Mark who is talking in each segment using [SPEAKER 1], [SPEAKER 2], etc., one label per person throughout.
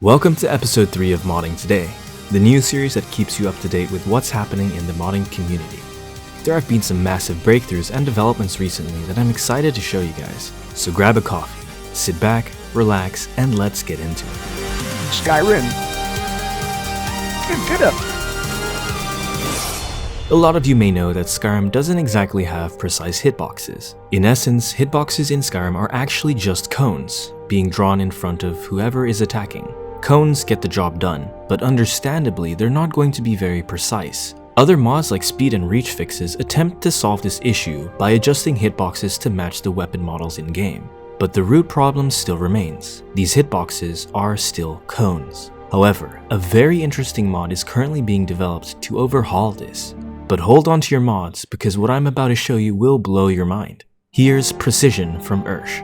[SPEAKER 1] Welcome to episode 3 of Modding Today, the new series that keeps you up to date with what's happening in the modding community. There have been some massive breakthroughs and developments recently that I'm excited to show you guys, so grab a coffee, sit back, relax, and let's get into it.
[SPEAKER 2] Skyrim. Get up.
[SPEAKER 1] A lot of you may know that Skyrim doesn't exactly have precise hitboxes. In essence, hitboxes in Skyrim are actually just cones, being drawn in front of whoever is attacking. Cones get the job done, but understandably they're not going to be very precise. Other mods like speed and reach fixes attempt to solve this issue by adjusting hitboxes to match the weapon models in-game. But the root problem still remains. These hitboxes are still cones. However, a very interesting mod is currently being developed to overhaul this. But hold on to your mods, because what I'm about to show you will blow your mind. Here's Precision from Ursh.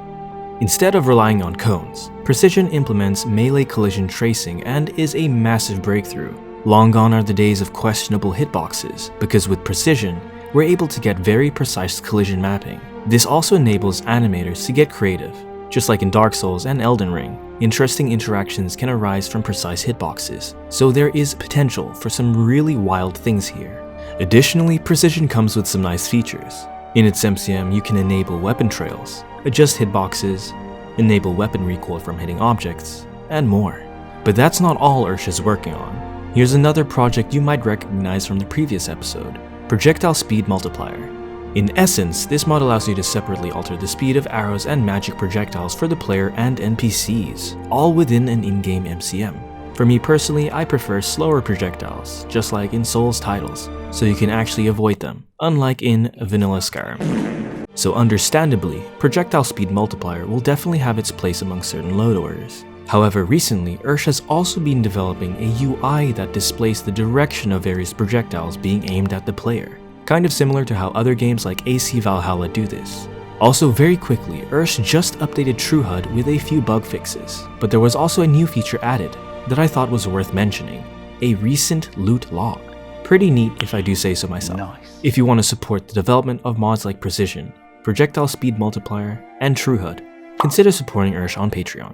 [SPEAKER 1] Instead of relying on cones, Precision implements melee collision tracing and is a massive breakthrough. Long gone are the days of questionable hitboxes, because with Precision, we're able to get very precise collision mapping. This also enables animators to get creative. Just like in Dark Souls and Elden Ring, interesting interactions can arise from precise hitboxes, so there is potential for some really wild things here. Additionally, Precision comes with some nice features. In its MCM, you can enable weapon trails, adjust hitboxes, enable weapon recoil from hitting objects, and more. But that's not all Ursh is working on. Here's another project you might recognize from the previous episode, Projectile Speed Multiplier. In essence, this mod allows you to separately alter the speed of arrows and magic projectiles for the player and NPCs, all within an in-game MCM. For me personally, I prefer slower projectiles, just like in Souls titles, so you can actually avoid them, unlike in vanilla Skyrim. So understandably, Projectile Speed Multiplier will definitely have its place among certain load orders. However, recently, Ursh has also been developing a UI that displays the direction of various projectiles being aimed at the player, kind of similar to how other games like AC Valhalla do this. Also, very quickly, Ursh just updated TrueHUD with a few bug fixes, but there was also a new feature added that I thought was worth mentioning, a recent loot log. Pretty neat if I do say so myself.
[SPEAKER 2] Nice.
[SPEAKER 1] If you want to support the development of mods like Precision, Projectile Speed Multiplier, and TrueHUD, consider supporting Ursh on Patreon.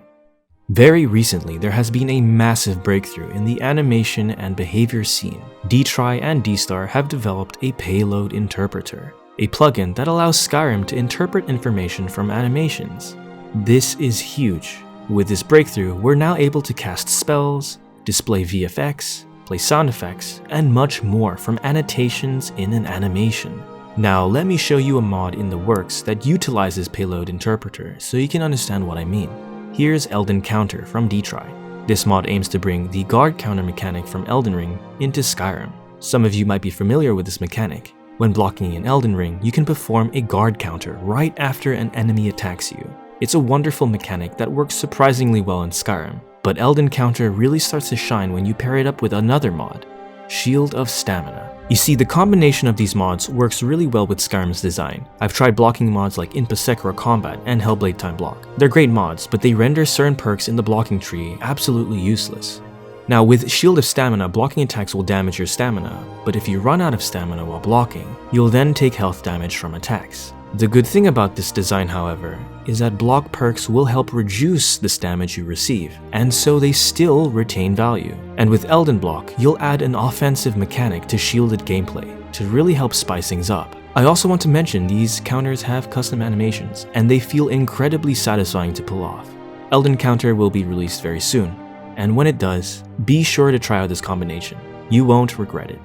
[SPEAKER 1] Very recently, there has been a massive breakthrough in the animation and behavior scene. dtry and dstar have developed a Payload Interpreter, a plugin that allows Skyrim to interpret information from animations. This is huge. With this breakthrough, we're now able to cast spells, display VFX, play sound effects, and much more from annotations in an animation. Now let me show you a mod in the works that utilizes Payload Interpreter so you can understand what I mean. Here's Elden Counter from dtry. This mod aims to bring the guard counter mechanic from Elden Ring into Skyrim. Some of you might be familiar with this mechanic. When blocking in Elden Ring, you can perform a guard counter right after an enemy attacks you. It's a wonderful mechanic that works surprisingly well in Skyrim, but Elden Counter really starts to shine when you pair it up with another mod, Shield of Stamina. You see, the combination of these mods works really well with Skyrim's design. I've tried blocking mods like Valhalla Combat and Hellblade Time Block. They're great mods, but they render certain perks in the blocking tree absolutely useless. Now with Shield of Stamina, blocking attacks will damage your stamina, but if you run out of stamina while blocking, you'll then take health damage from attacks. The good thing about this design, however, is that block perks will help reduce the damage you receive, and so they still retain value. And with Elden Block, you'll add an offensive mechanic to shielded gameplay to really help spice things up. I also want to mention these counters have custom animations, and they feel incredibly satisfying to pull off. Elden Counter will be released very soon, and when it does, be sure to try out this combination. You won't regret it.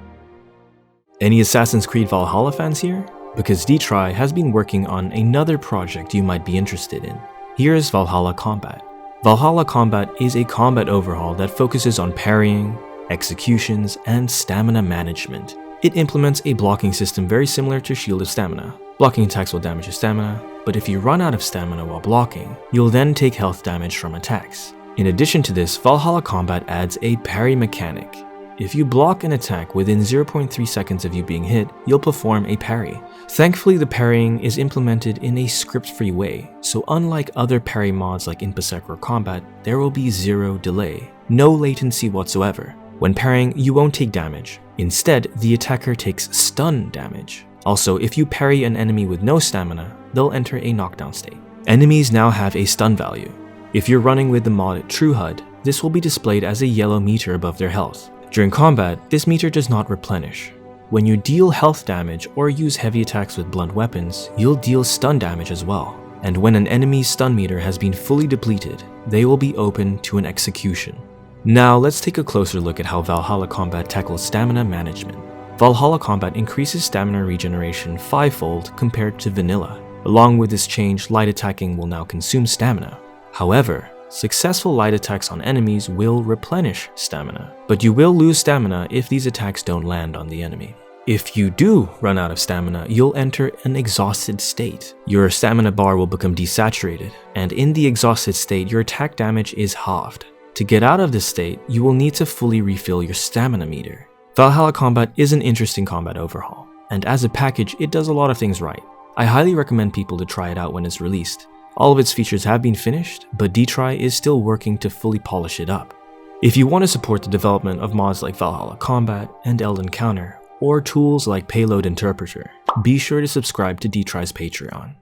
[SPEAKER 1] Any Assassin's Creed Valhalla fans here? Because dtry has been working on another project you might be interested in. Here's Valhalla Combat. Valhalla Combat is a combat overhaul that focuses on parrying, executions, and stamina management. It implements a blocking system very similar to Shield of Stamina. Blocking attacks will damage your stamina, but if you run out of stamina while blocking, you'll then take health damage from attacks. In addition to this, Valhalla Combat adds a parry mechanic. If you block an attack within 0.3 seconds of you being hit, you'll perform a parry. Thankfully, the parrying is implemented in a script-free way, so unlike other parry mods like Valhalla Combat, there will be zero delay, no latency whatsoever. When parrying, you won't take damage. Instead, the attacker takes stun damage. Also, if you parry an enemy with no stamina, they'll enter a knockdown state. Enemies now have a stun value. If you're running with the mod TrueHUD, this will be displayed as a yellow meter above their health. During combat, this meter does not replenish. When you deal health damage or use heavy attacks with blunt weapons, you'll deal stun damage as well. And when an enemy's stun meter has been fully depleted, they will be open to an execution. Now let's take a closer look at how Valhalla Combat tackles stamina management. Valhalla Combat increases stamina regeneration 5-fold compared to vanilla. Along with this change, light attacking will now consume stamina. However, successful light attacks on enemies will replenish stamina, but you will lose stamina if these attacks don't land on the enemy. If you do run out of stamina, you'll enter an exhausted state. Your stamina bar will become desaturated, and in the exhausted state, your attack damage is halved. To get out of this state, you will need to fully refill your stamina meter. Valhalla Combat is an interesting combat overhaul, and as a package, it does a lot of things right. I highly recommend people to try it out when it's released. All of its features have been finished, but DTry is still working to fully polish it up. If you want to support the development of mods like Valhalla Combat and Elden Counter, or tools like Payload Interpreter, be sure to subscribe to DTry's Patreon.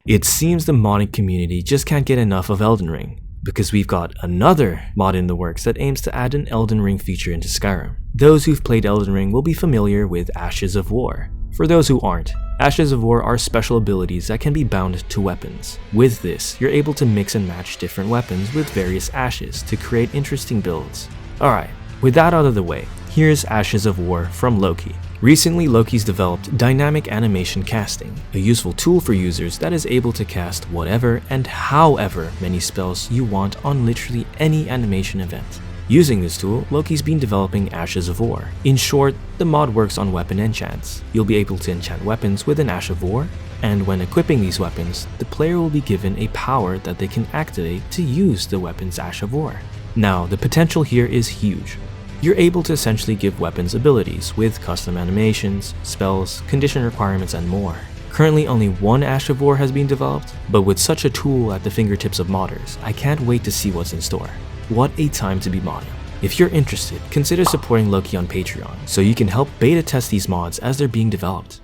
[SPEAKER 1] It seems the modding community just can't get enough of Elden Ring, because we've got another mod in the works that aims to add an Elden Ring feature into Skyrim. Those who've played Elden Ring will be familiar with Ashes of War. For those who aren't, Ashes of War are special abilities that can be bound to weapons. With this, you're able to mix and match different weapons with various ashes to create interesting builds. Alright, with that out of the way, here's Ashes of War from Loki. Recently, Loki's developed Dynamic Animation Casting, a useful tool for users that is able to cast whatever and however many spells you want on literally any animation event. Using this tool, Loki's been developing Ashes of War. In short, the mod works on weapon enchants. You'll be able to enchant weapons with an Ash of War, and when equipping these weapons, the player will be given a power that they can activate to use the weapon's Ash of War. Now, the potential here is huge. You're able to essentially give weapons abilities with custom animations, spells, condition requirements, and more. Currently, only one Ash of War has been developed, but with such a tool at the fingertips of modders, I can't wait to see what's in store. What a time to be modding. If you're interested, consider supporting Loki on Patreon so you can help beta test these mods as they're being developed.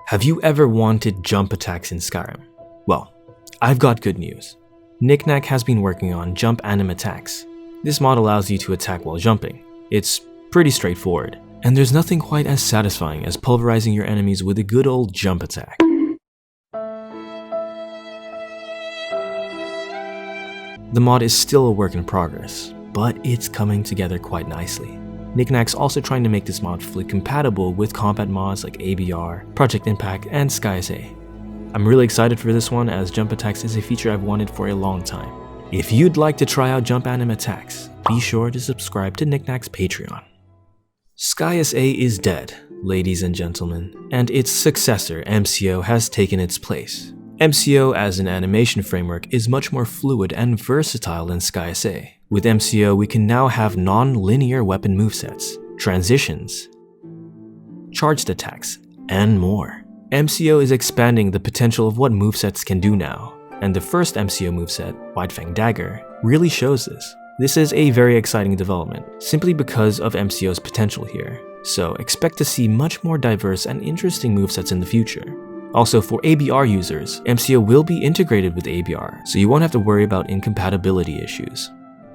[SPEAKER 1] Have you ever wanted jump attacks in Skyrim? Well, I've got good news. Knickknack has been working on jump anim attacks. This mod allows you to attack while jumping. It's pretty straightforward, and there's nothing quite as satisfying as pulverizing your enemies with a good old jump attack. The mod is still a work in progress, but it's coming together quite nicely. Knickknack's also trying to make this mod fully compatible with combat mods like ABR, Project Impact, and SkySA. I'm really excited for this one as jump attacks is a feature I've wanted for a long time. If you'd like to try out jump anim attacks, be sure to subscribe to Knickknack's Patreon. SkySA is dead, ladies and gentlemen, and its successor, MCO, has taken its place. MCO as an animation framework is much more fluid and versatile than SkySA. With MCO, we can now have non-linear weapon movesets, transitions, charged attacks, and more. MCO is expanding the potential of what movesets can do now, and the first MCO moveset, White Fang Dagger, really shows this. This is a very exciting development, simply because of MCO's potential here, so expect to see much more diverse and interesting movesets in the future. Also, for ABR users, MCO will be integrated with ABR, so you won't have to worry about incompatibility issues.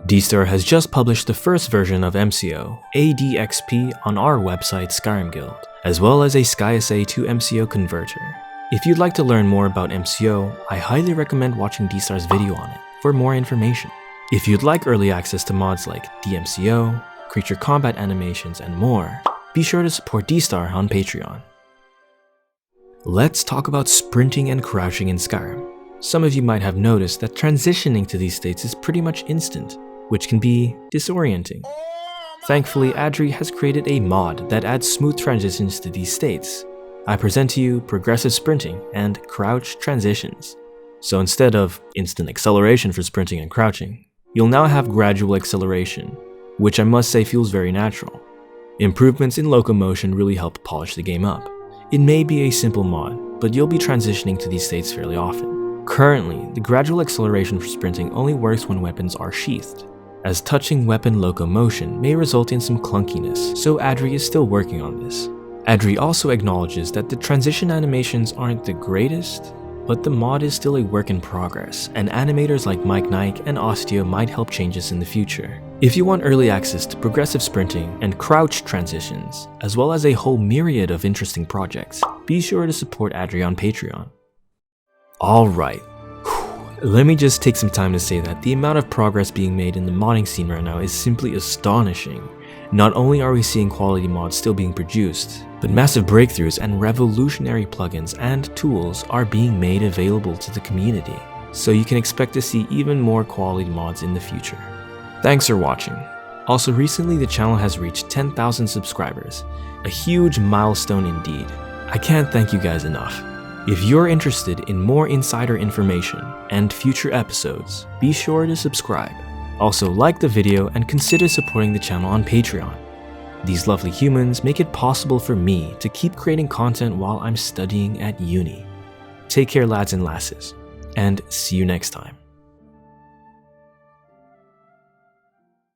[SPEAKER 1] D-Star has just published the first version of MCO, ADXP, on our website Skyrim Guild, as well as a SkySA to MCO converter. If you'd like to learn more about MCO, I highly recommend watching D-Star's video on it for more information. If you'd like early access to mods like DMCO, creature combat animations, and more, be sure to support D-Star on Patreon. Let's talk about sprinting and crouching in Skyrim. Some of you might have noticed that transitioning to these states is pretty much instant, which can be disorienting. Thankfully, Adri has created a mod that adds smooth transitions to these states. I present to you progressive sprinting and crouch transitions. So instead of instant acceleration for sprinting and crouching, you'll now have gradual acceleration, which I must say feels very natural. Improvements in locomotion really help polish the game up. It may be a simple mod, but you'll be transitioning to these states fairly often. Currently, the gradual acceleration for sprinting only works when weapons are sheathed, as touching weapon locomotion may result in some clunkiness, so Adri is still working on this. Adri also acknowledges that the transition animations aren't the greatest, but the mod is still a work in progress, and animators like Mike Nike and Osteo might help changes in the future. If you want early access to progressive sprinting and crouch transitions, as well as a whole myriad of interesting projects, be sure to support Adri on Patreon. Alright, let me just take some time to say that the amount of progress being made in the modding scene right now is simply astonishing. Not only are we seeing quality mods still being produced, but massive breakthroughs and revolutionary plugins and tools are being made available to the community, so you can expect to see even more quality mods in the future. Thanks for watching. Also, recently the channel has reached 10,000 subscribers, a huge milestone indeed. I can't thank you guys enough. If you're interested in more insider information and future episodes, be sure to subscribe. Also, like the video and consider supporting the channel on Patreon. These lovely humans make it possible for me to keep creating content while I'm studying at uni. Take care, lads and lasses, and see you next time.